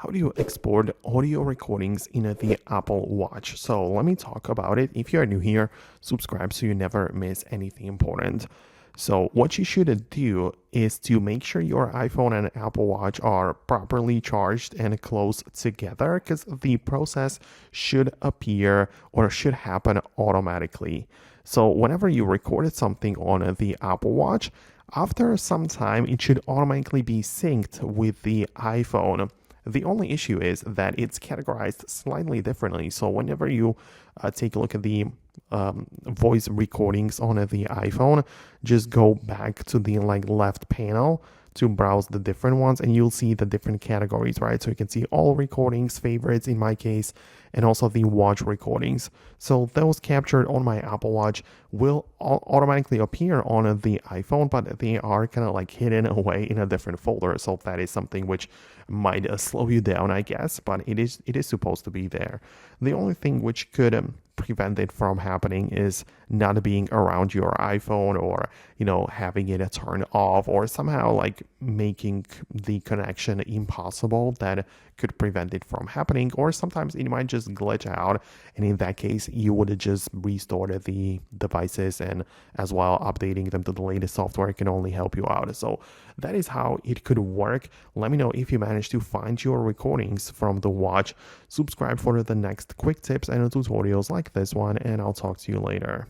how do you export audio recordings in the Apple Watch? So let me talk about it. If you are new here, subscribe so you never miss anything important. So what you should do is to make sure your iPhone and Apple Watch are properly charged and close together, because the process should appear or should happen automatically. So whenever you recorded something on the Apple Watch, after some time, it should automatically be synced with the iPhone. The only issue is that it's categorized slightly differently. So whenever you take a look at the voice recordings on the iPhone, just go back to the left panel to browse the different ones, and you'll see the different categories, right? So you can see all recordings, favorites in my case, and also the watch recordings. So those captured on my Apple Watch will automatically appear on the iPhone, but they are kind of hidden away in a different folder. So that is something which might slow you down, I guess, but it is supposed to be there. The only thing which could prevent it from happening is not being around your iPhone, or having it turned off, or somehow making the connection impossible. That could prevent it from happening. Or sometimes it might just glitch out, and in that case you would just restore the devices, and as well updating them to the latest software can only help you out. So that is how it could work. Let me know if you managed to find your recordings from the watch. Subscribe for the next quick tips and tutorials like this one, and I'll talk to you later.